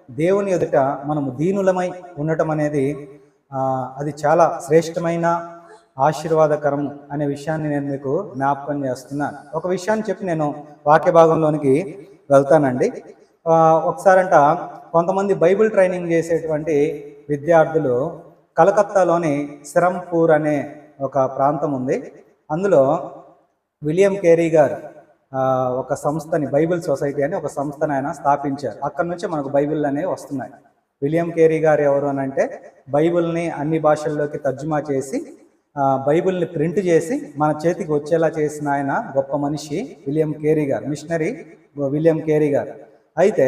దేవుని ఎదుట మనము దీనులమై ఉండటం అనేది అది చాలా శ్రేష్టమైన ఆశీర్వాదకరం అనే విషయాన్ని నేను మీకు జ్ఞాపకం చేస్తున్నాను. ఒక విషయాన్ని చెప్పి నేను వాక్య భాగంలోనికి వెళ్తానండి. ఒకసారంట కొంతమంది బైబిల్ ట్రైనింగ్ చేసేటువంటి విద్యార్థులు కలకత్తాలోని సిరంపూర్ అనే ఒక ప్రాంతం ఉంది. అందులో విలియం కేరీ గారు ఒక సంస్థని, బైబిల్ సొసైటీ అని ఒక సంస్థని ఆయన స్థాపించారు. అక్కడి నుంచి మనకు బైబిల్ అనేవి వస్తున్నాయి. విలియం కేరీ గారు ఎవరు అని అంటే బైబిల్ని అన్ని భాషల్లోకి తర్జుమా చేసి బైబిల్ని ప్రింట్ చేసి మన చేతికి వచ్చేలా చేసిన ఆయన గొప్ప మనిషి విలియం కేరీ గారు, మిషనరీ విలియం కేరీ గారు. అయితే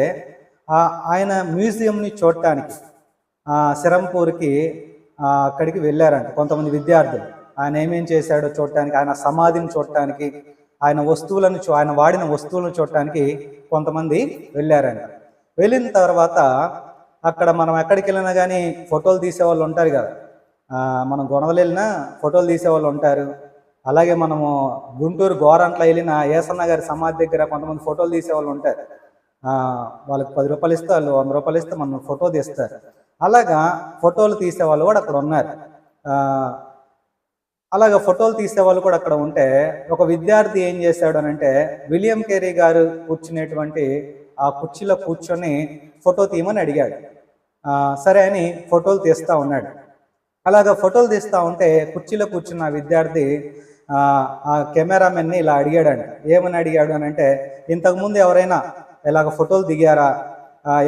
ఆయన మ్యూజియంని చూడటానికి సిరంపూర్కి అక్కడికి వెళ్ళారంట కొంతమంది విద్యార్థులు. ఆయన ఏమేం చేశాడో చూడటానికి, ఆయన సమాధిని చూడటానికి, ఆయన వస్తువులను ఆయన వాడిన వస్తువులను చూడటానికి కొంతమంది వెళ్ళారంట. వెళ్ళిన తర్వాత అక్కడ మనం ఎక్కడికి వెళ్ళినా కానీ ఫోటోలు తీసేవాళ్ళు ఉంటారు కదా. మనం గొడవలు వెళ్ళినా ఫోటోలు తీసేవాళ్ళు ఉంటారు. అలాగే మనము గుంటూరు గోరంట్ల వెళ్ళిన ఏసన్న గారి సమాధి దగ్గర కొంతమంది ఫోటోలు తీసేవాళ్ళు ఉంటారు. వాళ్ళకి 10 రూపాయలు ఇస్తే వాళ్ళు 100 రూపాయలు ఇస్తే మనం ఫోటో తీస్తారు. అలాగా ఫోటోలు తీసేవాళ్ళు కూడా అక్కడ ఉన్నారు. అలాగా ఫోటోలు తీసేవాళ్ళు కూడా అక్కడ ఉంటే ఒక విద్యార్థి ఏం చేశాడు అని అంటే విలియం కేరీ గారు కూర్చునేటువంటి ఆ కుర్చీలో కూర్చొని ఫోటో తీయమని అడిగాడు. సరే అని ఫోటోలు తీస్తూ ఉన్నాడు. అలాగా ఫోటోలు తీస్తూ ఉంటే కుర్చీలో కూర్చున్న విద్యార్థి ఆ కెమెరామెన్ని ఇలా అడిగాడంట. ఏమని అడిగాడు అని అంటే, ఇంతకుముందు ఎవరైనా ఇలాగ ఫోటోలు దిగారా,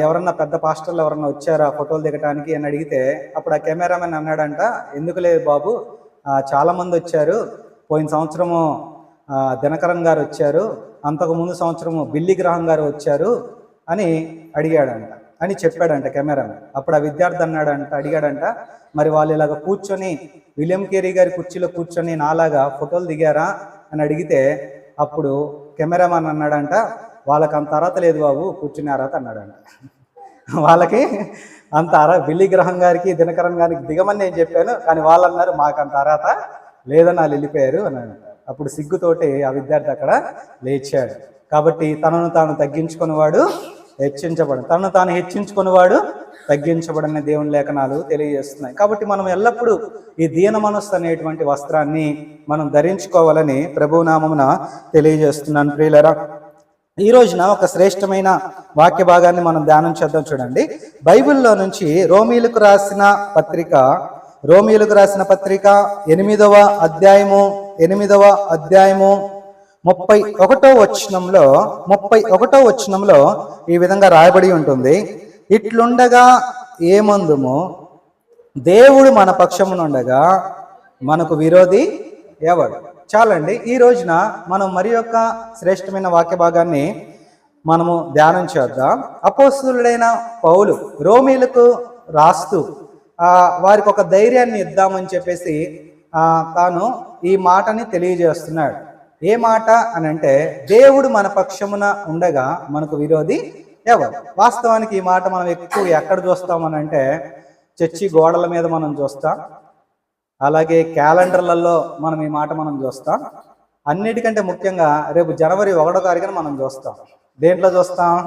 ఎవరన్నా పెద్ద పాస్టర్లు ఎవరన్నా వచ్చారా ఫోటోలు దిగటానికి అని అడిగితే అప్పుడు ఆ కెమెరామెన్ అన్నాడంట, ఎందుకు లేదు బాబు, చాలామంది వచ్చారు. పోయిన సంవత్సరము దినకరన్ గారు వచ్చారు, అంతకుముందు సంవత్సరము బిల్లీ గ్రహం గారు వచ్చారు అని అడిగాడంట అని చెప్పాడంట కెమెరామెన్. అప్పుడు ఆ విద్యార్థి అడిగాడంట, మరి వాళ్ళు ఇలాగ కూర్చొని విలియం కేరీ గారి కుర్చీలో కూర్చొని నాలాగా ఫోటోలు దిగారా అని అడిగితే అప్పుడు కెమెరామెన్ అన్నాడంట, వాళ్ళకి అంత అర్హత లేదు బాబు, కూర్చునే అర్హత అన్నాడంట. వాళ్ళకి అంత బిల్లీ గ్రహం గారికి దినకరన్ గారికి దిగమని నేను చెప్పాను, కానీ వాళ్ళు అన్నారు మాకు అంత అర్హత లేదని వాళ్ళు వెళ్ళిపోయారు అన్నాడు. అప్పుడు సిగ్గుతోటి ఆ విద్యార్థి అక్కడ లేచాడు. కాబట్టి తనను తాను తగ్గించుకునేవాడు హెచ్చించబడను, తనను తాను హెచ్చించుకునేవాడు తగ్గించబడని దేవుని లేఖనాలు తెలియజేస్తున్నాయి. కాబట్టి మనం ఎల్లప్పుడూ ఈ దీన మనస్సు అనేటువంటి వస్త్రాన్ని మనం ధరించుకోవాలని ప్రభునామమున తెలియజేస్తున్నాను. ప్రియులరా, ఈ రోజున ఒక శ్రేష్టమైన వాక్య భాగాన్ని మనం ధ్యానం చేద్దాం. చూడండి, బైబిల్లో నుంచి రోమీలకు రాసిన పత్రిక 8వ అధ్యాయము 31వ వచనంలో ఈ విధంగా రాయబడి ఉంటుంది, ఇట్లుండగా ఏమందుము, దేవుడు మన పక్షమునుండగా మనకు విరోధి ఎవడు. చాలండి, ఈ రోజున మనం మరి యొక్క శ్రేష్టమైన వాక్య భాగాన్ని మనము ధ్యానం చేద్దాం. అపోస్తలుడైన పౌలు రోమీలకు రాస్తూ వారికి ఒక ధైర్యాన్ని ఇద్దామని చెప్పేసి తాను ఈ మాటని తెలియజేస్తున్నాడు. ఏ మాట అని అంటే, దేవుడు మన పక్షమున ఉండగా మనకు విరోధి ఎవరు. వాస్తవానికి ఈ మాట మనం ఎక్కువ ఎక్కడ చూస్తామని అంటే చర్చి గోడల మీద మనం చూస్తాం, అలాగే క్యాలెండర్లలో మనం ఈ మాట మనం చూస్తాం. అన్నిటికంటే ముఖ్యంగా రేపు జనవరి 1వ తారీఖున మనం చూస్తాం. దేంట్లో చూస్తాం?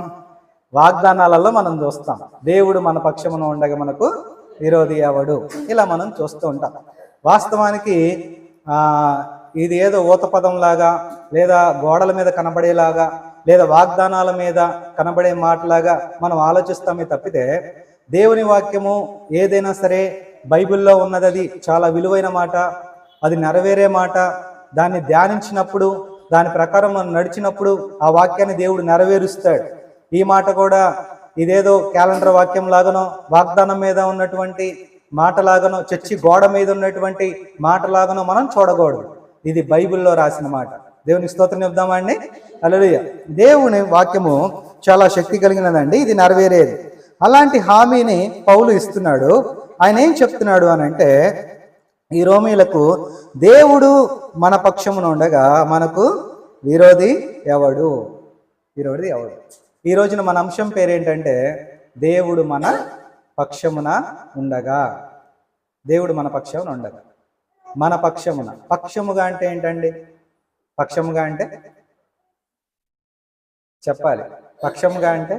వాగ్దానాలలో మనం చూస్తాం. దేవుడు మన పక్షమున ఉండగా మనకు విరోధి ఎవడు, ఇలా మనం చూస్తూ ఉంటాం. వాస్తవానికి ఇది ఏదో ఊతపదంలాగా లేదా గోడల మీద కనబడేలాగా లేదా వాగ్దానాల మీద కనబడే మాటలాగా మనం ఆలోచిస్తామే తప్పితే దేవుని వాక్యము ఏదైనా సరే బైబిల్లో ఉన్నది అది చాలా విలువైన మాట, అది నెరవేరే మాట. దాన్ని ధ్యానించినప్పుడు దాని ప్రకారం మనం నడిచినప్పుడు ఆ వాక్యాన్ని దేవుడు నెరవేరుస్తాడు. ఈ మాట కూడా ఇదేదో క్యాలెండర్ వాక్యం లాగానో వాగ్దానం మీద ఉన్నటువంటి మాటలాగానో చర్చి గోడ మీద ఉన్నటువంటి మాటలాగానో మనం చూడకూడదు. ఇది బైబిల్లో రాసిన మాట. దేవునికి స్తోత్రం చెప్దామా అండి? హల్లెలూయా. దేవుని వాక్యము చాలా శక్తి కలిగినదండి, ఇది నెరవేరేది. అలాంటి హామీని పౌలు ఇస్తున్నాడు. ఆయన ఏం చెప్తున్నాడు అని అంటే, ఈ రోమీలకు దేవుడు మన పక్షమున ఉండగా మనకు విరోధి ఎవడు. విరోధి ఎవడు. ఈ రోజున మన అంశం పేరేంటంటే, దేవుడు మన పక్షమున ఉండగా. దేవుడు మన పక్షమున ఉండగా, మన పక్షమున. పక్షముగా అంటే ఏంటండి? పక్షముగా అంటే చెప్పాలి. పక్షముగా అంటే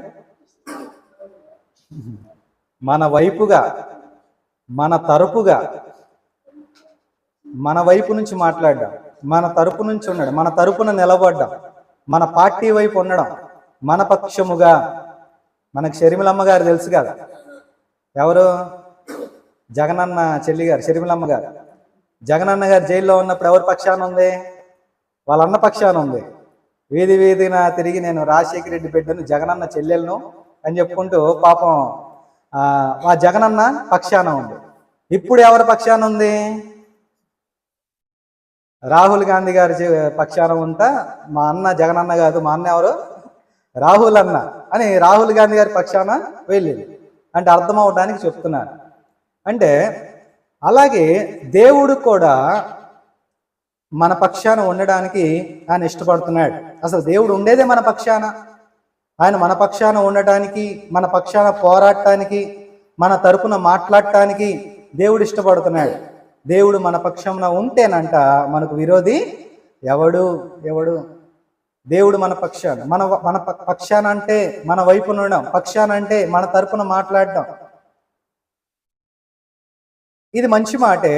మన వైపుగా, మన తరపుగా, మన వైపు నుంచి మాట్లాడడం, మన తరపు నుంచి ఉండడం, మన తరపున నిలబడ్డం, మన పార్టీ వైపు ఉండడం, మన పక్షముగా. మనకు షర్మిలమ్మ గారు తెలుసు కదా, ఎవరు? జగనన్న చెల్లి గారు, షర్మిలమ్మ గారు. జగనన్న గారు జైల్లో ఉన్నప్పుడు ఎవరి పక్షాన ఉంది? వాళ్ళ అన్న పక్షాన ఉంది. వీధి వీధిన తిరిగి నేను రాజశేఖర రెడ్డి బిడ్డను, జగనన్న చెల్లెలను అని చెప్పుకుంటూ పాపం ఆ జగనన్న పక్షాన ఉంది. ఇప్పుడు ఎవరి పక్షాన ఉంది? రాహుల్ గాంధీ గారి పక్షాన ఉంటా మా అన్న జగనన్న కాదు, మా అన్న ఎవరు? రాహుల్ అన్న అని రాహుల్ గాంధీ గారి పక్షాన వెళ్ళింది. అంటే అర్థం అవడానికి చెప్తున్నారు. అంటే అలాగే దేవుడు కూడా మన పక్షాన ఉండడానికి ఆయన ఇష్టపడుతున్నాడు. అసలు దేవుడు ఉండేదే మన పక్షాన. ఆయన మన పక్షాన ఉండటానికి, మన పక్షాన పోరాడటానికి, మన తరపున మాట్లాడటానికి దేవుడు ఇష్టపడుతున్నాడు. దేవుడు మన పక్షాన ఉంటేనంట మనకు విరోధి ఎవడు? దేవుడు మన పక్షాన, మన పక్షాన అంటే మన వైపు ఉండడం, పక్షాన అంటే మన తరపున మాట్లాడటం. ఇది మంచి మాటే.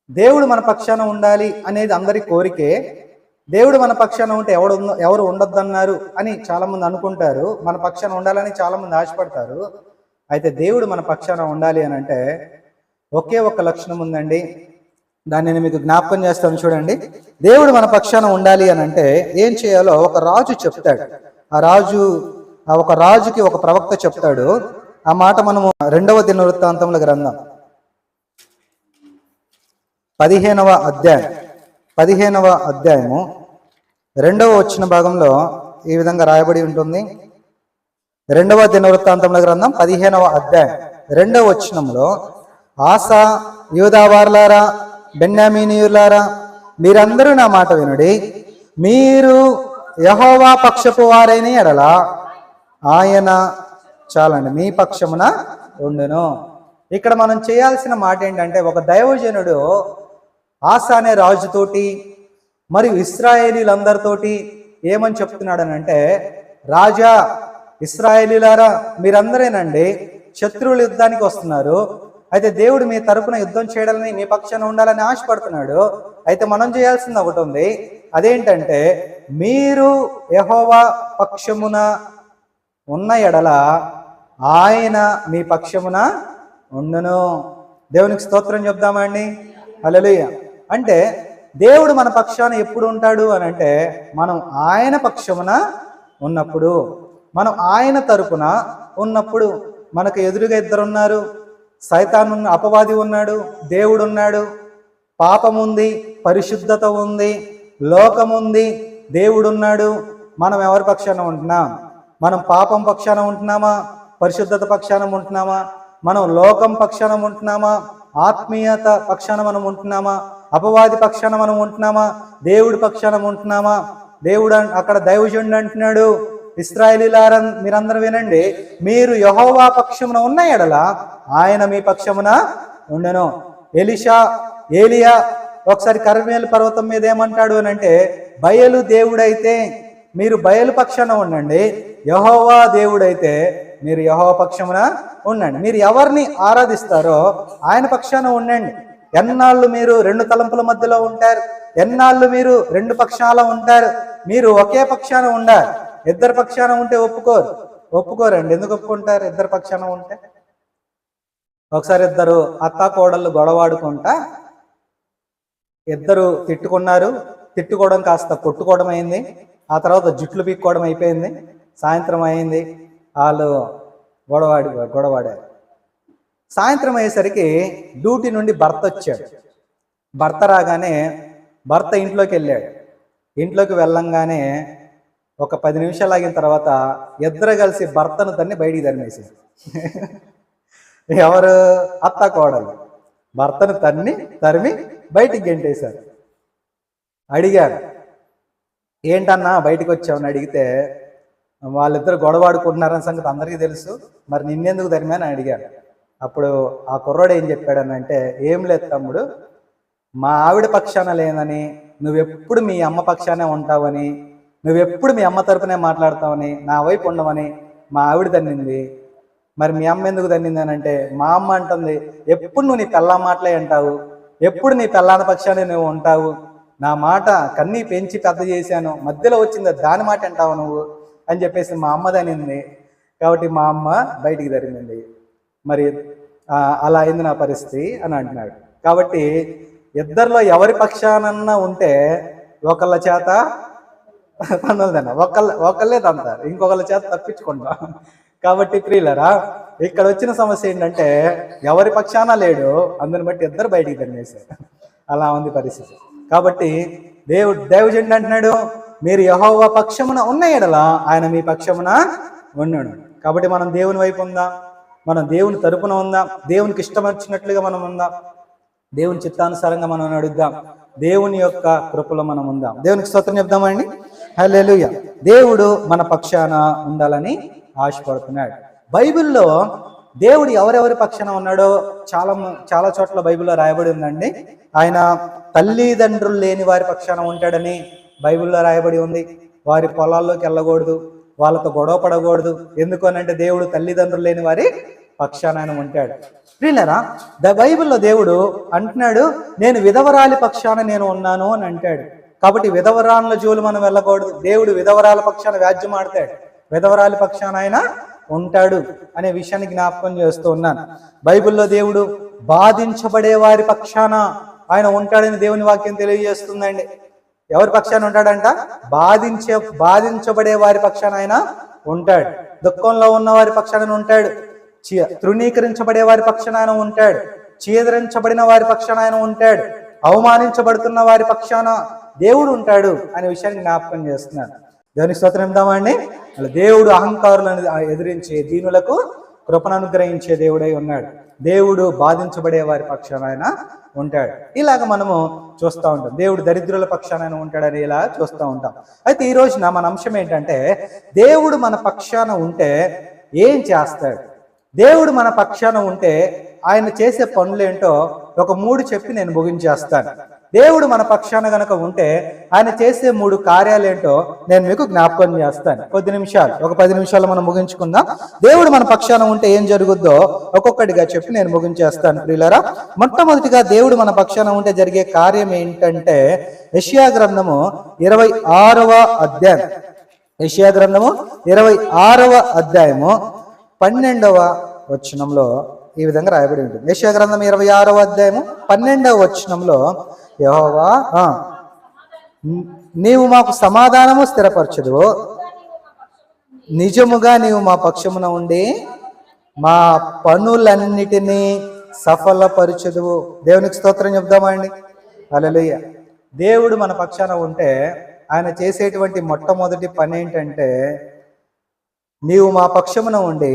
దేవుడు మన పక్షాన ఉండాలి అనేది అందరి కోరికే. దేవుడు మన పక్షాన ఉంటే ఎవరు ఉండొద్దన్నారు అని చాలామంది అనుకుంటారు. మన పక్షాన ఉండాలని చాలామంది ఆశపడతారు. అయితే దేవుడు మన పక్షాన ఉండాలి అని అంటే ఒకే ఒక్క లక్షణం ఉందండి. దాన్ని నేను మీకు జ్ఞాపకం చేస్తాను, చూడండి. దేవుడు మన పక్షాన ఉండాలి అని అంటే ఏం చేయాలో ఒక రాజు చెప్తాడు. ఒక రాజుకి ఒక ప్రవక్త చెప్తాడు. ఆ మాట మనము 2వ దినవృత్తాంతముల గ్రంథం 15వ అధ్యాయము 2వ వచన భాగంలో ఈ విధంగా రాయబడి ఉంటుంది. 2వ దినవృత్తాంతముల గ్రంథం 15వ అధ్యాయం 2వ వచనంలో, ఆసా, యూదావారులారా, బెన్యామీనీయులారా, మీరందరూ నా మాట వినుడి. మీరు యెహోవా పక్షపు వారైన ఎడల ఆయన చాలండి మీ పక్షమున ఉండును. ఇక్కడ మనం చేయాల్సిన మాట ఏంటంటే, ఒక దైవజనుడు ఆసా అనే రాజుతోటి మరియు ఇశ్రాయేలీలందరితోటి ఏమని చెప్తున్నాడనంటే, రాజా, ఇశ్రాయేలీలారా, మీరందరేనండి శత్రువుల యుద్ధానికి వస్తున్నారు. అయితే దేవుడు మీ తరపున యుద్ధం చేయడాలని, మీ పక్షాన ఉండాలని ఆశపడుతున్నాడు. అయితే మనం చేయాల్సింది ఒకటి ఉంది. అదేంటంటే, మీరు యెహోవా పక్షమున ఉన్న ఎడల ఆయన మీ పక్షమున ఉండును. దేవునికి స్తోత్రం చెప్దామండి. హల్లెలూయా. అంటే దేవుడు మన పక్షాన ఎప్పుడు ఉంటాడు అని అంటే, మనం ఆయన పక్షమున ఉన్నప్పుడు, మనం ఆయన తరపున ఉన్నప్పుడు. మనకు ఎదురుగా ఇద్దరున్నారు. సైతాను, అపవాది ఉన్నాడు, దేవుడు ఉన్నాడు. పాపం ఉంది, పరిశుద్ధత ఉంది, లోకం ఉంది, దేవుడు ఉన్నాడు. మనం ఎవరి పక్షాన ఉంటున్నాం? మనం పాపం పక్షాన ఉంటున్నామా? పరిశుద్ధత పక్షాన ఉంటున్నామా? మనం లోకం పక్షాన ఉంటున్నామా? ఆత్మీయత పక్షాన మనం ఉంటున్నామా? అపవాది పక్షాన మనం ఉంటున్నామా? దేవుడి పక్షాన ఉంటున్నామా? దేవుడు అక్కడ దైవజనుడు అంటున్నాడు, ఇశ్రాయేలీలారా, మీరందరూ వినండి, మీరు యెహోవా పక్షమున ఉన్న ఎడల ఆయన మీ పక్షమున ఉండెను. ఏలియా ఒకసారి కర్మేలు పర్వతం మీద ఏమంటాడు అని అంటే, బయలు దేవుడైతే మీరు బయలు పక్షాన ఉండండి, యెహోవా దేవుడైతే మీరు యెహోవా పక్షమున ఉండండి. మీరు ఎవరిని ఆరాధిస్తారో ఆయన పక్షాన ఉండండి. ఎన్నాళ్ళు మీరు 2 తలంపుల మధ్యలో ఉంటారు? ఎన్నాళ్ళు మీరు 2 పక్షాల ఉంటారు? మీరు ఒకే పక్షాన ఉండాలి. ఇద్దరు పక్షాన ఉంటే ఒప్పుకోరండి. ఎందుకు ఒప్పుకుంటారు? ఇద్దరు పక్షాన ఉంటే. ఒకసారి ఇద్దరు అత్త కోడళ్ళు గొడవాడుకుంటా ఇద్దరు తిట్టుకున్నారు. తిట్టుకోవడం కాస్త కొట్టుకోవడం అయింది. ఆ తర్వాత జుట్లు పీక్కోవడం అయిపోయింది. సాయంత్రం అయింది, వాళ్ళు గొడవాడారు. సాయంత్రం అయ్యేసరికి డ్యూటీ నుండి భర్త వచ్చాడు. భర్త రాగానే భర్త ఇంట్లోకి వెళ్ళాడు. ఇంట్లోకి వెళ్ళంగానే ఒక 10 నిమిషాలు ఆగిన తర్వాత ఇద్దరు కలిసి భర్తను బయటికి తరిమేశారు. ఎవరు? అత్త కోడలు భర్తను తరిమి బయటికి గెంటేశారు. అడిగారు, ఏంటన్నా బయటికి వచ్చావని అడిగితే, వాళ్ళిద్దరు గొడవాడుకుంటున్నారన్న సంగతి అందరికీ తెలుసు, మరి నిన్నెందుకు తరిమని అడిగారు. అప్పుడు ఆ కుర్రోడు ఏం చెప్పాడనంటే, ఏం లేదు తమ్ముడు, మా ఆవిడ పక్షాన లేనని, నువ్వెప్పుడు మీ అమ్మ పక్షానే ఉంటావని, నువ్వెప్పుడు మీ అమ్మ తరపునే మాట్లాడతావని, నా వైపు ఉండవని మా ఆవిడ తన్నింది. మరి మీ అమ్మ ఎందుకు తన్నింది అని అంటే, మా అమ్మ అంటుంది, ఎప్పుడు నువ్వు నీ పెళ్ళా మాటలే అంటావు, ఎప్పుడు నీ పెళ్ళాన పక్షాన్ని నువ్వు ఉంటావు, నా మాట కన్నీ పెంచి పెద్ద చేశాను, మధ్యలో వచ్చింది దాని మాట అంటావు నువ్వు అని చెప్పేసి మా అమ్మ తనింది. కాబట్టి మా అమ్మ బయటికి తరిమింది. మరి అలా అయింది నా పరిస్థితి అని అంటున్నాడు. కాబట్టి ఇద్దరిలో ఎవరి పక్షానన్నా ఉంటే ఒకళ్ళ చేత తన్నులదన్న, ఒకళ్ళే తంతారు, ఇంకొకళ్ళ చేత తప్పించుకుంటాం. కాబట్టి ప్రియులరా, ఇక్కడ వచ్చిన సమస్య ఏంటంటే ఎవరి పక్షాన లేడు, అందుని బట్టి ఇద్దరు బయటికి తరిమేశారు. అలా ఉంది పరిస్థితి. కాబట్టి దైవజనుడు అంటున్నాడు, మీరు యెహోవా పక్షమున ఉన్న ఎడల ఆయన మీ పక్షమున ఉన్నాడు. కాబట్టి మనం దేవుని వైపు ఉందాం, మనం దేవుని తరపున ఉందాం, దేవునికి ఇష్టం వచ్చినట్లుగా మనం ఉందాం, దేవుని చిత్తానుసారంగా మనం నడుద్దాం, దేవుని యొక్క కృపలో మనం ఉందాం. దేవునికి స్తోత్రం చెప్దామండి. హల్లెలూయా. దేవుడు మన పక్షాన ఉండాలని ఆశపడుతున్నాడు. బైబిల్లో దేవుడు ఎవరెవరి పక్షాన ఉన్నాడో చాలా చోట్ల బైబిల్లో రాయబడి ఉందండి. ఆయన తల్లిదండ్రులు లేని వారి పక్షాన ఉంటాడని బైబిల్లో రాయబడి ఉంది. వారి పొలాల్లోకి వెళ్ళకూడదు, వాళ్ళతో గొడవ పడకూడదు. ఎందుకు అనంటే దేవుడు తల్లిదండ్రులు లేని వారి పక్షాన ఆయన ఉంటాడు. ప్రియులారా, బైబిల్లో దేవుడు అంటున్నాడు, నేను విధవరాలి పక్షాన నేను ఉన్నాను అని అంటాడు. కాబట్టి విధవరాల జోలు మనం వెళ్ళకూడదు. దేవుడు విధవరాల పక్షాన వ్యాజ్యం ఆడతాడు, విధవరాలి పక్షాన ఆయన ఉంటాడు అనే విషయాన్ని జ్ఞాపకం చేస్తూ ఉన్నాను. బైబిల్లో దేవుడు బాధించబడే వారి పక్షాన ఆయన ఉంటాడని దేవుని వాక్యం తెలియజేస్తుందండి. ఎవరి పక్షాన ఉంటాడంట? బాధించబడే వారి పక్షాన ఆయన ఉంటాడు. దుఃఖంలో ఉన్న వారి పక్షాన ఉంటాడు, తృణీకరించబడే వారి పక్షాన ఆయన ఉంటాడు, చీదరించబడిన వారి పక్షాన ఆయన ఉంటాడు, అవమానించబడుతున్న వారి పక్షాన దేవుడు ఉంటాడు అనే విషయాన్ని జ్ఞాపకం చేస్తున్నాను. దేవునికి స్తోత్రం ఇద్దామండి. దేవుడు అహంకారులను ఎదిరించి దీనులకు కృపను అనుగ్రహించే దేవుడై ఉన్నాడు. దేవుడు బాధించబడే వారి పక్షాన ఆయన ఉంటాడు. ఇలాగ మనము చూస్తూ ఉంటాం. దేవుడు దరిద్రుల పక్షాన ఆయన ఉంటాడని ఇలా చూస్తూ ఉంటాం. అయితే ఈ రోజున మన అంశం ఏంటంటే, దేవుడు మన పక్షాన ఉంటే ఏం చేస్తాడు, దేవుడు మన పక్షాన ఉంటే ఆయన చేసే పనులేంటో ఒక 3 చెప్పి నేను ముగించేస్తాను. దేవుడు మన పక్షాన గనక ఉంటే ఆయన చేసే 3 కార్యాలేంటో నేను మీకు జ్ఞాపకం చేస్తాను. కొద్ది నిమిషాలు, ఒక 10 నిమిషాలు మనం ముగించుకుందాం. దేవుడు మన పక్షాన ఉంటే ఏం జరుగుద్దో ఒక్కొక్కటిగా చెప్పి నేను ముగించేస్తాను. ప్రియులారా, మొట్టమొదటిగా దేవుడు మన పక్షాన ఉంటే జరిగే కార్యం ఏంటంటే, యెషయా గ్రంథము 26వ అధ్యాయం, యెషయా గ్రంథము 26వ అధ్యాయము 12వ వచనంలో ఈ విధంగా రాయబడి ఉంటుంది. యెషయా గ్రంథం 26వ అధ్యాయము 12వ వచనంలో, యెహోవా నీవు మాకు సమాధానము స్థిరపరచుదువు, నిజముగా నీవు మా పక్షమున ఉండి మా పనులన్నిటినీ సఫలపరచుదువు. దేవునికి స్తోత్రం చెప్దామండి. హల్లెలూయా. దేవుడు మన పక్షాన ఉంటే ఆయన చేసేటువంటి మొట్టమొదటి పని ఏంటంటే, నీవు మా పక్షమున ఉండి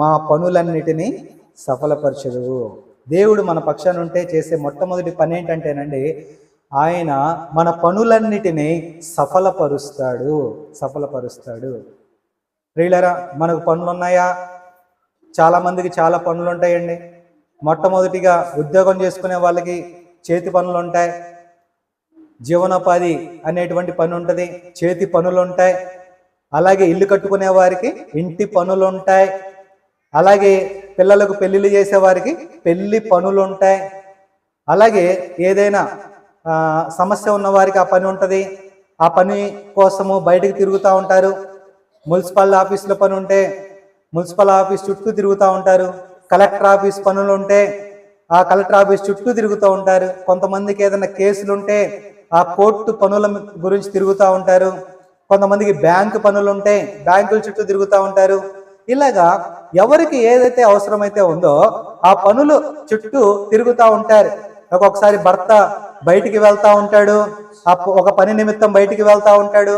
మా పనులన్నిటినీ సఫలపరచుదువు. దేవుడు మన పక్షాన ఉంటే చేసే మొట్టమొదటి పని ఏంటంటేనండి, ఆయన మన పనులన్నిటినీ సఫలపరుస్తాడు. ప్రియులారా, మనకు పనులు ఉన్నాయా? చాలా మందికి చాలా పనులు ఉంటాయండి. మొట్టమొదటిగా ఉద్యోగం చేసుకునే వాళ్ళకి చేతి పనులు ఉంటాయి, జీవనోపాధి అనేటువంటి పని ఉంటుంది, చేతి పనులు ఉంటాయి. అలాగే ఇల్లు కట్టుకునే వారికి ఇంటి పనులు ఉంటాయి. అలాగే పిల్లలకు పెళ్లిళ్ళు చేసేవారికి పెళ్లి పనులు ఉంటాయి. అలాగే ఏదైనా సమస్య ఉన్న వారికి ఆ పని ఉంటుంది, ఆ పని కోసము బయటకు తిరుగుతూ ఉంటారు. మున్సిపల్ ఆఫీసులో పని ఉంటే మున్సిపల్ ఆఫీస్ చుట్టూ తిరుగుతూ ఉంటారు. కలెక్టర్ ఆఫీస్ పనులు ఉంటే ఆ కలెక్టర్ ఆఫీస్ చుట్టూ తిరుగుతూ ఉంటారు. కొంతమందికి ఏదైనా కేసులు ఉంటే ఆ కోర్టు పనుల గురించి తిరుగుతూ ఉంటారు. కొంతమందికి బ్యాంకు పనులు ఉంటే బ్యాంకుల చుట్టూ తిరుగుతూ ఉంటారు. ఇలాగా ఎవరికి ఏదైతే అవసరమైతే ఉందో ఆ పనులు చుట్టూ తిరుగుతూ ఉంటారు. ఒక్కొక్కసారి భర్త బయటికి వెళ్తా ఉంటాడు, ఒక పని నిమిత్తం బయటికి వెళ్తా ఉంటాడు.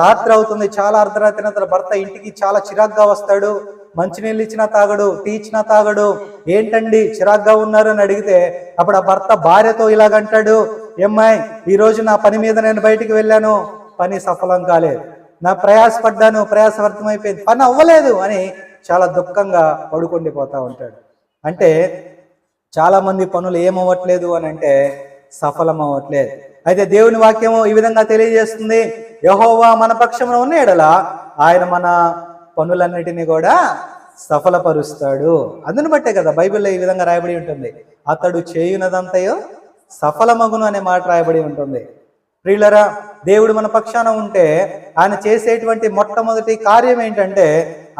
రాత్రి అవుతుంది, చాలా అర్ధరాత్రి భర్త ఇంటికి చాలా చిరాగ్గా వస్తాడు. మంచినీళ్ళు ఇచ్చినా తాగడు, టీ ఇచ్చినా తాగడు. ఏంటండి చిరాగ్గా ఉన్నారు అని అడిగితే అప్పుడు ఆ భర్త భార్యతో ఇలాగంటాడు, ఏమ్మాయి ఈ రోజు నా పని మీద నేను బయటికి వెళ్ళాను, పని సఫలం కాలేదు, నా ప్రయాసపడ్డాను, ప్రయాస వ్యర్థమైపోయింది, పని అవ్వలేదు అని చాలా దుఃఖంగా పడుకుండిపోతా ఉంటాడు. అంటే చాలా మంది పనులు ఏమవ్వట్లేదు అని అంటే సఫలం అవ్వట్లేదు. అయితే దేవుని వాక్యము ఈ విధంగా తెలియజేస్తుంది, యెహోవా మన పక్షమున ఉన్న ఎడల ఆయన మన పనులన్నిటినీ కూడా సఫలపరుస్తాడు. అందుని బట్టే కదా బైబిల్లో ఈ విధంగా రాయబడి ఉంటుంది, అతడు చేయునదంతయో సఫలమగును అనే మాట రాయబడి ఉంటుంది. ప్రియులరా, దేవుడు మన పక్షాన ఉంటే ఆయన చేసేటువంటి మొట్టమొదటి కార్యం ఏంటంటే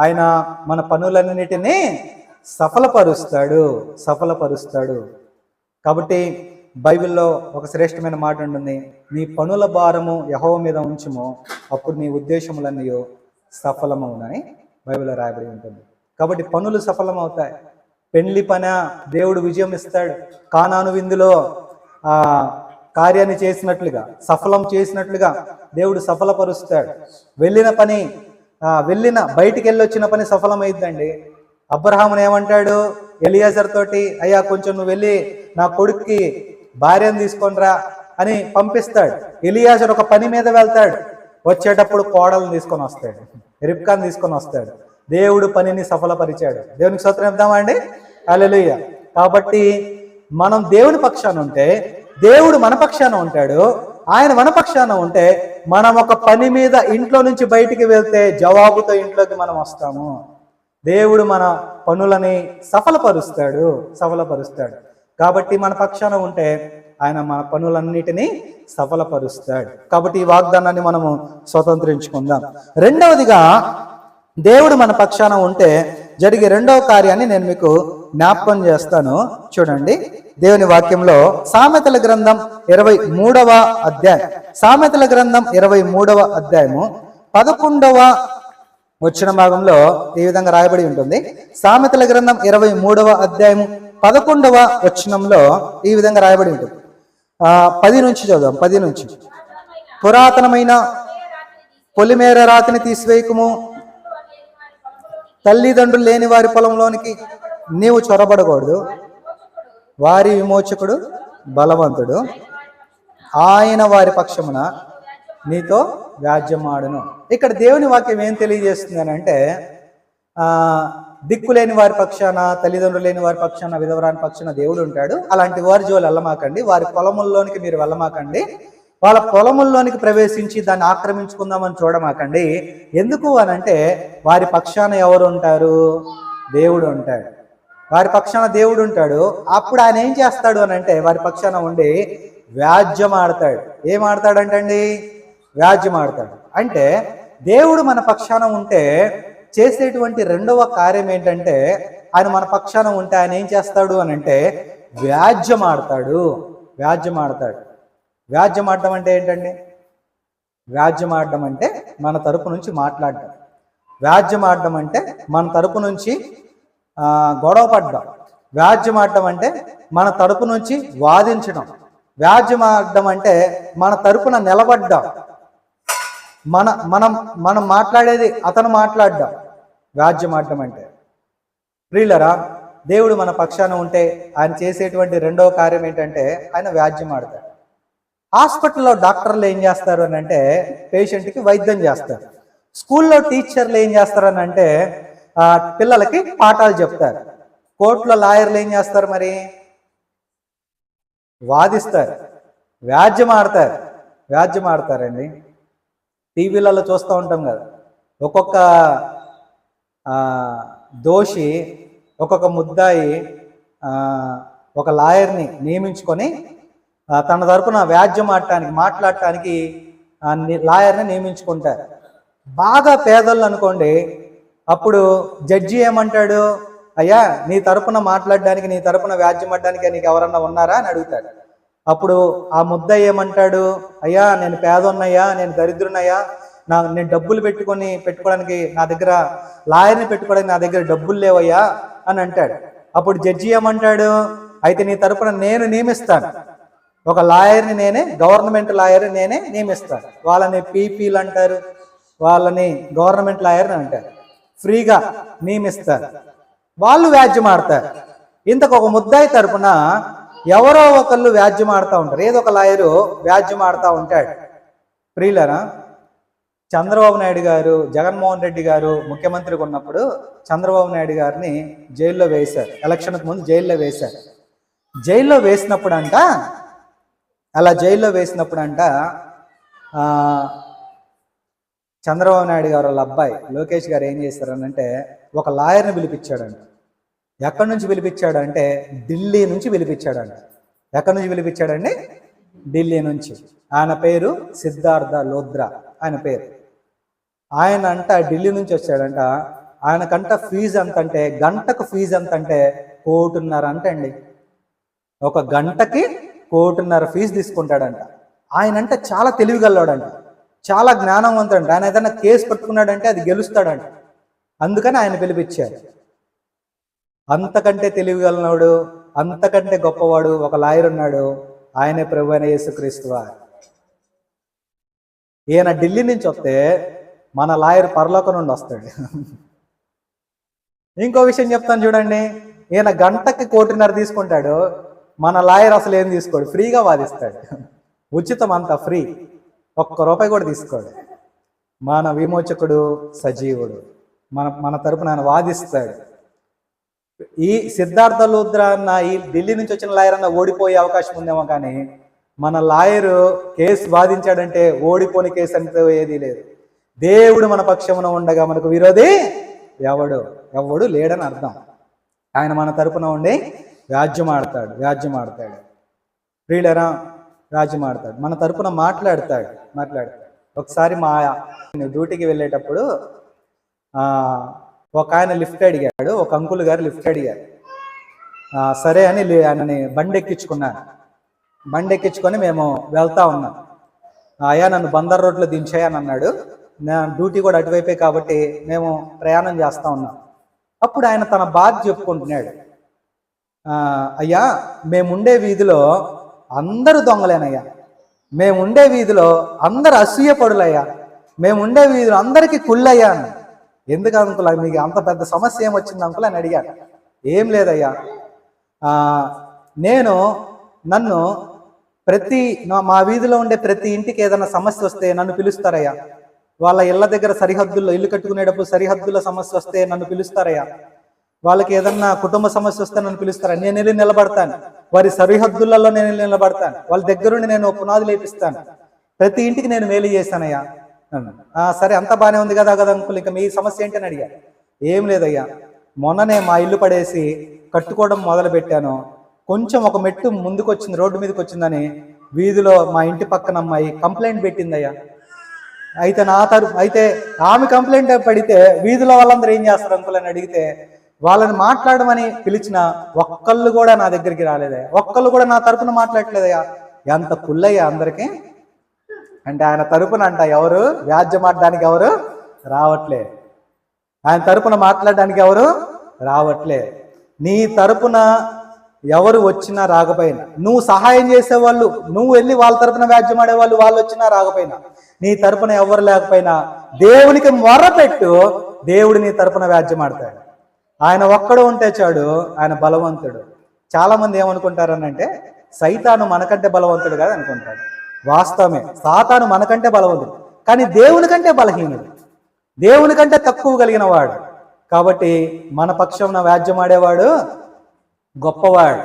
ఆయన మన పనులన్నిటినీ సఫలపరుస్తాడు. కాబట్టి బైబిల్లో ఒక శ్రేష్టమైన మాట ఉంటుంది, నీ పనుల భారము యెహోవా మీద ఉంచుము, అప్పుడు నీ ఉద్దేశములన్నీ సఫలమవునని బైబిల్లో రాయబడి ఉంటుంది. కాబట్టి పనులు సఫలమవుతాయి. పెళ్లి పని దేవుడు విజయం ఇస్తాడు. కానాను విందులో కార్యాన్ని చేసినట్లుగా, సఫలం చేసినట్లుగా దేవుడు సఫలపరుస్తాడు. బయటికి వెళ్ళొచ్చిన పని సఫలమైందండి. అబ్రహామును ఏమంటాడు ఎలియాజర్ తోటి, అయ్యా కొంచెం నువ్వు వెళ్ళి నా కొడుక్కి భార్యను తీసుకొనిరా అని పంపిస్తాడు. ఎలియాజర్ ఒక పని మీద వెళ్తాడు, వచ్చేటప్పుడు కోడలను తీసుకొని వస్తాడు, రిబ్కాను తీసుకొని వస్తాడు. దేవుడు పనిని సఫలపరిచాడు. దేవునికి స్తోత్రం ఇద్దామండి. హల్లెలూయా. కాబట్టి మనం దేవుని పక్షాన ఉంటే దేవుడు మన పక్షాన ఉంటాడు. ఆయన మన పక్షాన ఉంటే మనం ఒక పని మీద ఇంట్లో నుంచి బయటికి వెళ్తే జవాబుతో ఇంట్లోకి మనం వస్తాము. దేవుడు మన పనులని సఫలపరుస్తాడు. కాబట్టి మన పక్షాన ఉంటే ఆయన మన పనులన్నిటినీ సఫలపరుస్తాడు. కాబట్టి ఈ వాగ్దానాన్ని మనము స్వతంత్రించుకుందాం. రెండవదిగా, దేవుడు మన పక్షాన ఉంటే జరిగే రెండవ కార్యాన్ని నేను మీకు జ్ఞాపకం చేస్తాను. చూడండి, దేవుని వాక్యంలో సామెతల గ్రంథం 23వ అధ్యాయం, సామెతల గ్రంథం 23వ అధ్యాయము 11వ వచ్చిన భాగంలో ఈ విధంగా రాయబడి ఉంటుంది. సామెతల గ్రంథం 23వ అధ్యాయము 11వ వచనంలో ఈ విధంగా రాయబడి ఉంటుంది. 10 నుంచి చదుదాం. 10 నుంచి, పురాతనమైన పొలిమేర రాతిని తీసివేయకుము, తల్లిదండ్రులు లేని వారి పొలంలోనికి నీవు చొరబడకూడదు. వారి విమోచకుడు బలవంతుడు, ఆయన వారి పక్షమున నీతో వ్యాజ్యమాడును. ఇక్కడ దేవుని వాక్యం ఏం తెలియజేస్తుంది అని అంటే, దిక్కులేని వారి పక్షాన, తల్లిదండ్రులు లేని వారి పక్షాన, విధవరాని పక్షాన దేవుడు ఉంటాడు. అలాంటి వారి జోలు వెళ్ళమాకండి, వారి పొలముల్లోనికి మీరు వెళ్ళమాకండి, వాళ్ళ పొలముల్లోనికి ప్రవేశించి దాన్ని ఆక్రమించుకుందామని చూడమాకండి. ఎందుకు అనంటే వారి పక్షాన ఎవరు ఉంటారు? దేవుడు ఉంటాడు. వారి పక్షాన దేవుడు ఉంటాడు. అప్పుడు ఆయన ఏం చేస్తాడు అనంటే వారి పక్షాన ఉండి వ్యాజ్యం ఆడతాడు. ఏం ఆడతాడంటండి? వ్యాజ్యం ఆడతాడు. అంటే దేవుడు మన పక్షాన ఉంటే చేసేటువంటి రెండవ కార్యం ఏంటంటే, ఆయన మన పక్షాన ఉంటే ఆయన ఏం చేస్తాడు అనంటే వ్యాజ్యం ఆడతాడు. వ్యాజ్యం ఆడటం అంటే ఏంటండి? వ్యాజ్యం ఆడడం అంటే మన తరపు నుంచి మాట్లాడడం. వ్యాజ్యం ఆడడం అంటే మన తరపు నుంచి గొడవ పడ్డం. వ్యాజ్యం ఆడడం అంటే మన తరపు నుంచి వాదించడం. వ్యాజ్యం ఆడడం అంటే మన తరపున నిలబడ్డం. మనం మాట్లాడేది అతను మాట్లాడడం వ్యాజ్యం ఆడడం అంటే. ప్రియులరా, దేవుడు మన పక్షాన ఉంటే ఆయన చేసేటువంటి రెండవ కార్యం ఏంటంటే ఆయన వ్యాజ్యం ఆడతాడు. హాస్పిటల్లో డాక్టర్లు ఏం చేస్తారు అని అంటే పేషెంట్కి వైద్యం చేస్తారు. స్కూల్లో టీచర్లు ఏం చేస్తారు అని అంటే పిల్లలకి పాఠాలు చెప్తారు. కోర్టులో లాయర్లు ఏం చేస్తారు? మరి వాదిస్తారు, వ్యాజ్యం ఆడతారండి. టీవీలలో చూస్తూ ఉంటాం కదా, ఒక్కొక్క దోషి, ఒక్కొక్క ముద్దాయి ఒక లాయర్ని నియమించుకొని తన తరపున వ్యాజ్యం మాట్లాడటానికి లాయర్ని నియమించుకుంటారు. బాగా పేదోళ్ళు అనుకోండి, అప్పుడు జడ్జి ఏమంటాడు? అయ్యా, నీ తరపున మాట్లాడడానికి, నీ తరపున వ్యాజ్యం ఆడడానికి నీకు ఎవరన్నా ఉన్నారా అని అడుగుతాడు. అప్పుడు ఆ ముద్ద ఏమంటాడు? అయ్యా, నేను పేదోన్నయ్యా, నేను దరిద్రునయ్యా, నేను డబ్బులు పెట్టుకోవడానికి నా దగ్గర, లాయర్ని పెట్టుకోవడానికి నా దగ్గర డబ్బులు లేవయ్యా అని అంటాడు. అప్పుడు జడ్జి ఏమంటాడు? అయితే నీ తరపున నేను నియమిస్తాను, ఒక లాయర్ని నేనే, గవర్నమెంట్ లాయర్ని నేనే నియమిస్తాను. వాళ్ళని పీపీలు అంటారు, వాళ్ళని గవర్నమెంట్ లాయర్ని అంటారు. ఫ్రీగా నియమిస్తారు. వాళ్ళు వ్యాజ్యం ఆడతారు. ఇంతకు ఒక ముద్దాయి తరపున ఎవరో ఒకళ్ళు వ్యాజ్యం ఆడుతూ ఉంటారు. ఏదో ఒక లాయరు వ్యాజ్యం ఆడుతూ ఉంటాడు. ప్రియులరా, చంద్రబాబు నాయుడు గారు, జగన్మోహన్ రెడ్డి గారు ముఖ్యమంత్రిగా ఉన్నప్పుడు చంద్రబాబు నాయుడు గారిని జైల్లో వేశారు. ఎలక్షన్కు ముందు జైల్లో వేశారు. జైల్లో వేసినప్పుడంట చంద్రబాబు నాయుడు గారు వాళ్ళ అబ్బాయి లోకేష్ గారు ఏం చేశారనంటే ఒక లాయర్ని పిలిపించాడంట. ఎక్కడి నుంచి పిలిపించాడంటే ఢిల్లీ నుంచి పిలిపించాడంట. ఎక్కడి నుంచి పిలిపించాడండి? ఢిల్లీ నుంచి. ఆయన పేరు సిద్ధార్థ లోద్రా ఆయన పేరు. ఆయన అంట ఢిల్లీ నుంచి వచ్చాడంట. ఆయనకంట ఫీజు ఎంత అంటే, గంటకు ఫీజు ఎంత అంటే 1.5 కోటి అండి. ఒక గంటకి 1.5 కోటి ఫీజు తీసుకుంటాడంట. ఆయన అంటే చాలా తెలివిగలవాడంట, చాలా జ్ఞానవంతుడంట. ఆయన ఏదైనా కేసు పట్టుకున్నాడంటే అది గెలుస్తాడంట. అందుకని ఆయన పిలిపించారు. అంతకంటే తెలివిగలవాడు, అంతకంటే గొప్పవాడు ఒక లాయర్ ఉన్నాడు. ఆయనే ప్రభు అయిన యేసుక్రీస్తు వారు. ఈయన ఢిల్లీ నుంచి వస్తే మన లాయర్ పరలోకం నుండి వస్తాడు. ఇంకో విషయం చెప్తాను చూడండి. ఈయన గంటకి 1.5 కోటి తీసుకుంటాడు. మన లాయర్ అసలు ఏం తీసుకోడు, ఫ్రీగా వాదిస్తాడు. ఉచితం, అంతా ఫ్రీ, ₹1 కూడా తీసుకోడు. మన విమోచకుడు సజీవుడు, మన తరపున ఆయన వాదిస్తాడు. ఈ సిద్ధార్థ లూద్రా అన్న ఈ ఢిల్లీ నుంచి వచ్చిన లాయర్ అన్న ఓడిపోయే అవకాశం ఉందేమో, కానీ మన లాయరు కేసు వాదించాడంటే ఓడిపోని కేసు అంటే ఏదీ లేదు. దేవుడు మన పక్షమున ఉండగా మనకు విరోధి ఎవడు లేడని అర్థం. ఆయన మన తరపున ఉండి వ్యాజ్యం ఆడతాడు. ప్రియులరా, వ్యాజ్యం ఆడతాడు, మన తరపున మాట్లాడతాడు. ఒకసారి మా డ్యూటీకి వెళ్ళేటప్పుడు ఒక ఆయన లిఫ్ట్ అడిగాడు. ఒక అంకుల్ గారు లిఫ్ట్ అడిగారు. సరే అని ఆయనని బండి ఎక్కించుకొని మేము వెళ్తా ఉన్నాం. అయ్యా నన్ను బందర్ రోడ్లో దించేయని అన్నాడు. నా డ్యూటీ కూడా అటువైపే కాబట్టి మేము ప్రయాణం చేస్తూ ఉన్నాం. అప్పుడు ఆయన తన బాధ చెప్పుకుంటున్నాడు. అయ్యా, మేముండే వీధిలో అందరూ దొంగలేనయ్యా, మేముండే వీధిలో అందరు అసూయపడులయ్యా, మేముండే వీధిలో అందరికీ కుళ్ళయ్యా. ఎందుకు అంకుల్, మీకు అంత పెద్ద సమస్య ఏమొచ్చింది అంకుల్ అని అడిగాను. ఏం లేదయ్యా, నన్ను మా వీధిలో ఉండే ప్రతి ఇంటికి ఏదైనా సమస్య వస్తే నన్ను పిలుస్తారయ్యా. వాళ్ళ ఇళ్ళ దగ్గర సరిహద్దుల్లో ఇల్లు కట్టుకునేటప్పుడు సరిహద్దుల సమస్య వస్తే నన్ను పిలుస్తారయ్యా. వాళ్ళకి ఏదన్నా కుటుంబ సమస్య వస్తే నన్ను పిలుస్తారా, నేను వెళ్ళి నిలబడతాను. వారి సరిహద్దులలో నేను వెళ్ళి నిలబడతాను. వాళ్ళ దగ్గరుండి నేను పునాదులు వేపిస్తాను. ప్రతి ఇంటికి నేను మేలు చేశానయ్యా. సరే, అంత బాగానే ఉంది కదా అంకుల్, ఇంకా మీ సమస్య ఏంటని అడిగా. ఏం లేదయ్యా, మొన్ననే మా ఇల్లు పడేసి కట్టుకోవడం మొదలు పెట్టాను. కొంచెం ఒక మెట్టు ముందుకు వచ్చింది, రోడ్డు మీదకి వచ్చిందని వీధిలో మా ఇంటి పక్కన అమ్మాయి కంప్లైంట్ పెట్టిందయ్యా. అయితే ఆమె కంప్లైంట్ పడితే వీధిలో వాళ్ళందరూ ఏం చేస్తారు అంకుల్ అని అడిగితే, వాళ్ళని మాట్లాడమని పిలిచిన ఒక్కళ్ళు కూడా నా దగ్గరికి రాలేదయ్యా, ఒక్కళ్ళు కూడా నా తరపున మాట్లాడలేదయ్యా. ఎంత కుళ్ళయ్యా అందరికీ అంటే ఆయన తరపున అంట ఎవరు వ్యాజ్యమాడడానికి ఎవరు రావట్లే. ఆయన తరపున మాట్లాడడానికి ఎవరు రావట్లే. నీ తరపున ఎవరు వచ్చినా రాకపోయినా, నువ్వు సహాయం చేసేవాళ్ళు, నువ్వు వెళ్ళి వాళ్ళ తరపున వ్యాజ్యమాడేవాళ్ళు వాళ్ళు వచ్చినా రాకపోయినా, నీ తరపున ఎవరు లేకపోయినా దేవునికి మొర్రపెట్టు, దేవుడు నీ తరపున వ్యాజ్యమాడతాడు. ఆయన ఒక్కడు ఉంటే చాడు, ఆయన బలవంతుడు. చాలా మంది ఏమనుకుంటారనంటే సైతాను మనకంటే బలవంతుడు కాదు అనుకుంటాడు. వాస్తవమే, సాతాను మనకంటే బలవంతుడు, కానీ దేవుని కంటే బలహీనుడు, దేవుని కంటే తక్కువ కలిగిన వాడు. కాబట్టి మన పక్షంన వ్యాజ్యమాడేవాడు గొప్పవాడు.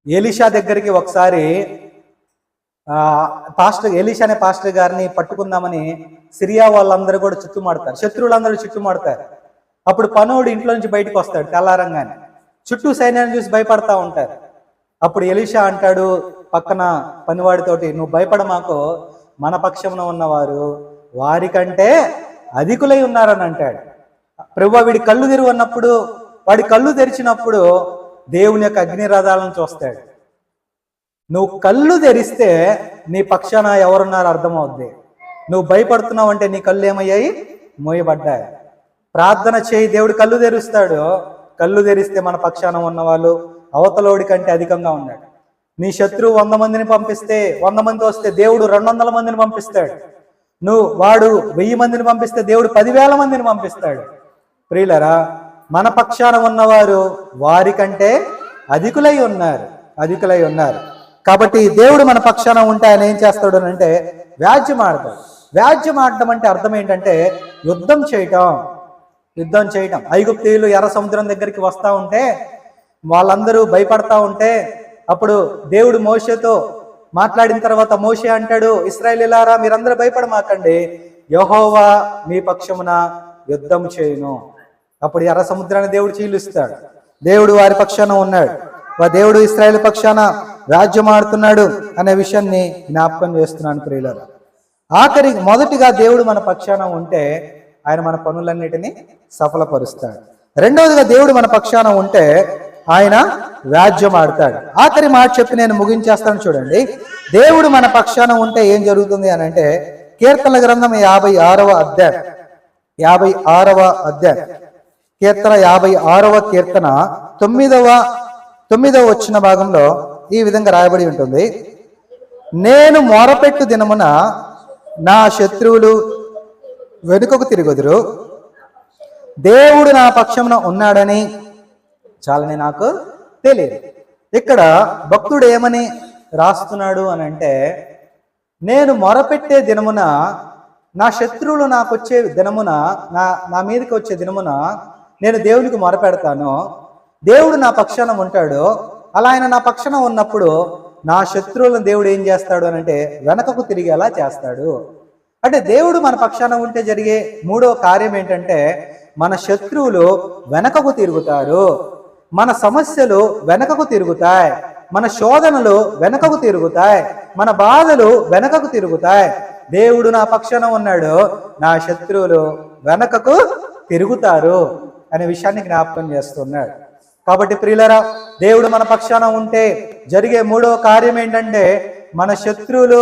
ఎలీషా దగ్గరికి ఒకసారి ఎలీషా అనే పాస్టర్ గారిని పట్టుకుందామని సిరియా వాళ్ళందరూ కూడా చుట్టుమాడతారు, శత్రువులందరూ చుట్టుమాడతారు. అప్పుడు పనోడు ఇంట్లో నుంచి బయటకు వస్తాడు తెల్లారంగానే, చుట్టూ సైన్యాన్ని చూసి భయపడతా ఉంటారు. అప్పుడు ఎలీషా అంటాడు పక్కన పనివాడితోటి, నువ్వు భయపడమాకు, మన పక్షంలో ఉన్నవారు వారికంటే అధికులై ఉన్నారని అంటాడు. ప్రభువా, వీడి కళ్ళు తెరువన్నప్పుడు, వాడి కళ్ళు తెరిచినప్పుడు దేవుని యొక్క అగ్నిరథాలను చూస్తాడు. నువ్వు కళ్ళు తెరిస్తే నీ పక్షాన ఎవరున్నారో అర్థమవుద్ది. నువ్వు భయపడుతున్నావు అంటే నీ కళ్ళు ఏమయ్యాయి? మోయబడ్డాయి. ప్రార్థన చేయి, దేవుడు కళ్ళు తెరుస్తాడు. కళ్ళు తెరిస్తే మన పక్షాన ఉన్నవాళ్ళు అవతలోడి కంటే అధికంగా ఉన్నాడు. నీ శత్రువు 100 మందిని పంపిస్తే, 100 మంది వస్తే దేవుడు 200 మందిని పంపిస్తాడు. వాడు 1000 మందిని పంపిస్తే దేవుడు 10,000 మందిని పంపిస్తాడు. ప్రియులరా, మన పక్షాన ఉన్నవారు వారికంటే అధికులై ఉన్నారు. కాబట్టి దేవుడు మన పక్షాన ఉంటే ఆయన ఏం చేస్తాడు అంటే వ్యాజ్యం ఆడతాడు. వ్యాజ్యం ఆడటం అంటే అర్థం ఏంటంటే యుద్ధం చేయటం. ఐగుప్తీయులు ఎర్ర సముద్రం దగ్గరికి వస్తూ ఉంటే వాళ్ళందరూ భయపడతా ఉంటే అప్పుడు దేవుడు మోషేతో మాట్లాడిన తర్వాత మోషే అంటాడు, ఇశ్రాయేలీయులారా మీరందరూ భయపడమాకండి, యెహోవా మీ పక్షమున యుద్ధం చేయును. అప్పుడు ఎర్ర సముద్రాన్ని దేవుడు చీలుస్తాడు. దేవుడు వారి పక్షాన ఉన్నాడు. దేవుడు ఇశ్రాయేలు పక్షాన రాజ్యం ఆడుతున్నాడు అనే విషయాన్ని జ్ఞాపకం చేస్తున్నాను ప్రియులారా. మొదటిగా దేవుడు మన పక్షాన ఉంటే ఆయన మన పనులన్నిటినీ సఫలపరుస్తాడు. రెండవదిగా దేవుడు మన పక్షాన ఉంటే ఆయన రాజ్యం ఆడతాడు. ఆఖరి మాట చెప్పి నేను ముగించేస్తాను చూడండి. దేవుడు మన పక్షాన ఉంటే ఏం జరుగుతుంది అని అంటే, కీర్తనల గ్రంథం 56వ అధ్యాయం, కీర్తన 56వ కీర్తన 9వ వచ్చిన భాగంలో ఈ విధంగా రాయబడి ఉంటుంది. నేను మొరపెట్టు దినమున నా శత్రువులు వెనుకకు తిరుగుదురు, దేవుడు నా పక్షమున ఉన్నాడని చాలని నాకు తెలియదు. ఇక్కడ భక్తుడు ఏమని రాస్తున్నాడు అని అంటే, నేను మొరపెట్టే దినమున నా శత్రువులు నాకు వచ్చే దినమున, నా మీదకి వచ్చే దినమున నేను దేవునికి మొరపెడతాను, దేవుడు నా పక్షాన ఉంటాడు. అలా ఆయన నా పక్షాన ఉన్నప్పుడు నా శత్రువులను దేవుడు ఏం చేస్తాడు అని అంటే వెనకకు తిరిగేలా చేస్తాడు. అంటే దేవుడు మన పక్షాన ఉంటే జరిగే మూడో కార్యం ఏంటంటే, మన శత్రువులు వెనకకు తిరుగుతారు, మన సమస్యలు వెనకకు తిరుగుతాయి, మన శోధనలు వెనకకు తిరుగుతాయి, మన బాధలు వెనకకు తిరుగుతాయి. దేవుడు నా పక్షాన ఉన్నాడు, నా శత్రువులు వెనకకు తిరుగుతారు అనే విషయాన్ని జ్ఞాపకం చేస్తున్నాడు. కాబట్టి ప్రియులరా, దేవుడు మన పక్షాన ఉంటే జరిగే మూడవ కార్యం ఏంటంటే, మన శత్రువులు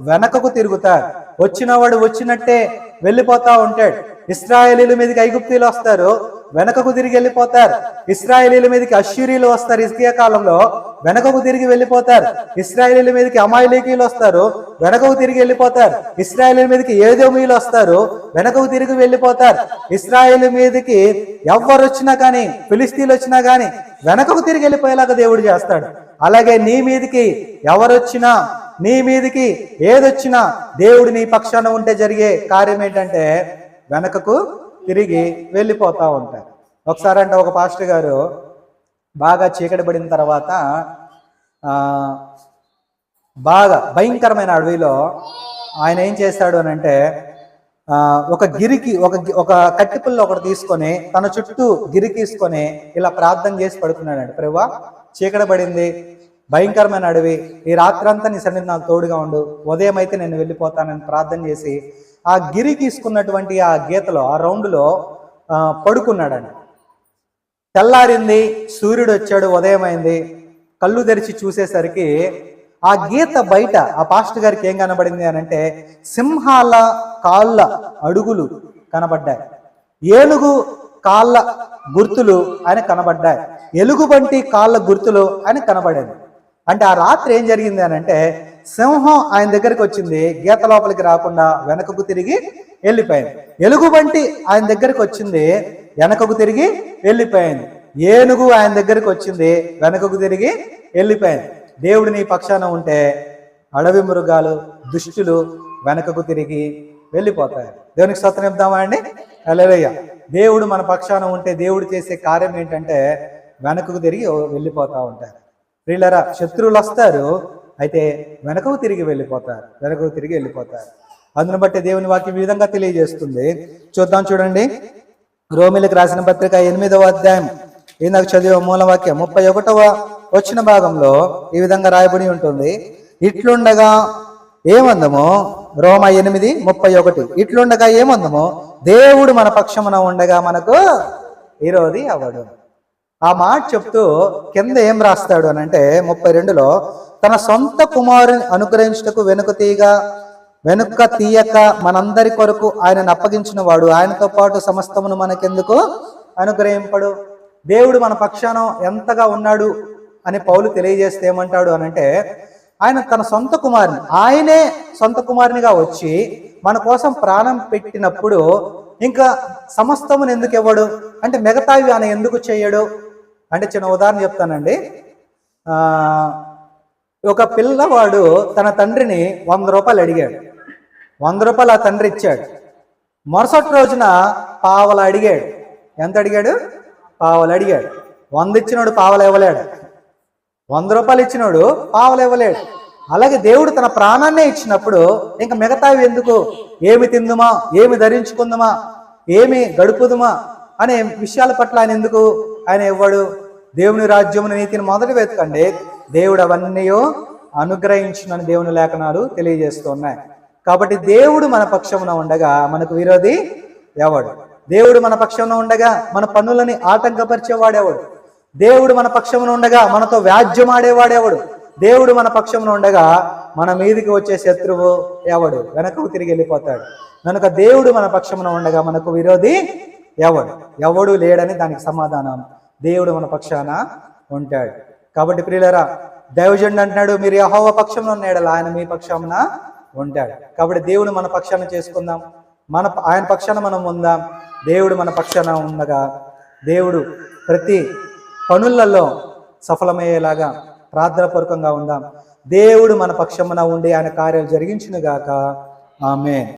వెనకకు తిరుగుతారు. వచ్చినవాడు వచ్చినట్టే వెళ్ళిపోతా ఉంటాడు. ఇశ్రాయేలీల మీదకి ఐగుప్తీయులు వస్తారు, వెనకకు తిరిగి వెళ్ళిపోతారు. ఇశ్రాయేలీల మీదకి అశ్షూరీయులు వస్తారు, హిజ్కియా కాలంలో వెనకకు తిరిగి వెళ్ళిపోతారు. ఇశ్రాయేలీల మీదకి అమాలేకీయులు వస్తారు, వెనకకు తిరిగి వెళ్ళిపోతారు. ఇశ్రాయేలీల మీదకి ఏదోమీయులు వస్తారు, వెనకకు తిరిగి వెళ్ళిపోతారు. ఇశ్రాయేలు మీదకి ఎవరు వచ్చినా కానీ, ఫిలిస్తీన్లు వచ్చినా కానీ వెనకకు తిరిగి వెళ్ళిపోయేలాగా దేవుడు చేస్తాడు. అలాగే నీ మీదికి ఎవరొచ్చినా, నీ మీదికి ఏదొచ్చినా దేవుడు నీ పక్షాన ఉంటే జరిగే కార్యం ఏంటంటే వెనకకు తిరిగి వెళ్ళిపోతా ఉంటారు. ఒకసారి అంటే ఒక పాస్టర్ గారు బాగా చీకటి పడిన తర్వాత బాగా భయంకరమైన అడవిలో ఆయన ఏం చేశాడు అని అంటే, ఒక గిరికి ఒక కట్టిపుల్లో ఒకటి తీసుకొని తన చుట్టూ గిరికీసుకొని ఇలా ప్రార్థన చేసి పడుకున్నాడండి. ప్రభువా, చీకటి పడింది, భయంకరమైన అడవి, ఈ రాత్రంతా నీ సన్నిధి నాకు తోడుగా ఉండు, ఉదయం అయితే నేను వెళ్ళిపోతానని ప్రార్థన చేసి ఆ గిరి తీసుకున్నటువంటి ఆ గీతలో, ఆ రౌండ్లో పడుకున్నాడండి. తెల్లారింది, సూర్యుడు వచ్చాడు, ఉదయం అయింది. కళ్ళు తెరిచి చూసేసరికి ఆ గీత బయట ఆ పాస్టర్ గారికి ఏం కనబడింది అని అంటే, సింహాల కాళ్ళ అడుగులు కనబడ్డాయి, ఏనుగు కాళ్ళ గుర్తులు ఆయన కనబడ్డాయి, ఎలుగుబంటి కాళ్ళ గుర్తులు ఆయన కనబడేది. అంటే ఆ రాత్రి ఏం జరిగింది అని అంటే, సింహం ఆయన దగ్గరికి వచ్చింది, గీత లోపలికి రాకుండా వెనకకు తిరిగి వెళ్ళిపోయింది. ఎలుగుబంటి ఆయన దగ్గరికి వచ్చింది, వెనకకు తిరిగి వెళ్ళిపోయింది. ఏనుగు ఆయన దగ్గరికి వచ్చింది, వెనకకు తిరిగి వెళ్ళిపోయింది. దేవుడు నీ పక్షాన ఉంటే అడవి మృగాలు, దుష్టులు వెనకకు తిరిగి వెళ్ళిపోతాయి. దేవునికి స్తోత్రం చెప్దామా అండి? హల్లెలూయా. దేవుడు మన పక్షాన ఉంటే దేవుడు చేసే కార్యం ఏంటంటే వెనకకు తిరిగి వెళ్ళిపోతూ ఉంటారు. ప్రియులారా, శత్రువులు వస్తారు, అయితే వెనకకు తిరిగి వెళ్ళిపోతారు. అందును బట్టి దేవుని వాక్యం ఈ విధంగా తెలియజేస్తుంది. చూద్దాం చూడండి. రోమిలకు రాసిన పత్రిక 8వ అధ్యాయం ఇందాక చదివే మూలవాక్యం 31వ వచ్చిన భాగంలో ఈ విధంగా రాయబడి ఉంటుంది. ఇట్లుండగా ఏమందమో, రోమ 8:31, ఇట్లుండగా ఏమందమో, దేవుడు మన పక్షమున ఉండగా మనకు విరోధి అవడు. ఆ మాట చెప్తూ కింద ఏం రాస్తాడు అని అంటే 32లో, తన సొంత కుమారుని అనుగ్రహించుటకు వెనుక తీయక మనందరి కొరకు ఆయనను అప్పగించిన వాడు ఆయనతో పాటు సమస్తమును మనకెందుకు అనుగ్రహింపడు. దేవుడు మన పక్షాన ఎంతగా ఉన్నాడు అని పౌలు తెలియజేస్తే ఏమంటాడు అని అంటే, ఆయన తన సొంత కుమారుని, ఆయనే సొంత కుమారునిగా వచ్చి మన కోసం ప్రాణం పెట్టినప్పుడు ఇంకా సమస్తమును ఎందుకు ఇవ్వడు అంటే, మిగతావి ఆయన ఎందుకు చేయడు అంటే, చిన్న ఉదాహరణ చెప్తానండి. ఒక పిల్లవాడు తన తండ్రిని 100 రూపాయలు అడిగాడు. 100 రూపాయలు ఆ తండ్రి ఇచ్చాడు. మరుసటి రోజున పావలా అడిగాడు. ఎంత అడిగాడు? పావలు అడిగాడు. 100 ఇచ్చినోడు పావలు ఇవ్వలేడు, 100 రూపాయలు ఇచ్చినోడు పావలు ఇవ్వలేడు. అలాగే దేవుడు తన ప్రాణాన్నే ఇచ్చినప్పుడు ఇంకా మిగతావి ఎందుకు, ఏమి తిందుమా, ఏమి ధరించుకుందామా, ఏమి గడుపుదుమా అనే విషయాల పట్ల ఆయన ఇవ్వడు. దేవుని రాజ్యమును నీతిని మొదటి వెతకండి, దేవుడు అవన్నీ అనుగ్రహించునని దేవుని లేఖనాలు తెలియజేస్తున్నాయి. కాబట్టి దేవుడు మన పక్షమున ఉండగా మనకు విరోధి ఎవడు? దేవుడు మన పక్షమున ఉండగా మన పనులని ఆటంకపరిచేవాడెవడు? దేవుడు మన పక్షమున ఉండగా మనతో వ్యాజ్యం ఆడేవాడెవడు? దేవుడు మన పక్షమున ఉండగా మన మీదికి వచ్చే శత్రువు ఎవడు? వెనకకు తిరిగి వెళ్ళిపోతాడు. కనుక దేవుడు మన పక్షమున ఉండగా మనకు విరోధి ఎవడు? ఎవడు లేడని దానికి సమాధానం, దేవుడు మన పక్షాన ఉంటాడు. కాబట్టి ప్రియులారా, దైవజనుడు అంటున్నాడు, మీరు యెహోవా పక్షంలో ఉన్నాడు, ఆయన మీ పక్షమున ఉంటాడు. కాబట్టి దేవుడు మన పక్షాన చేసుకుందాం, ఆయన పక్షాన మనం ఉందాం. దేవుడు మన పక్షాన ఉండగా దేవుడు ప్రతి పనులలో సఫలమయ్యేలాగా ప్రార్థనాపూర్వకంగా ఉందాం. దేవుడు మన పక్షమున ఉండి ఆయన కార్యాలు జరిగించునుగాక. ఆమేన్.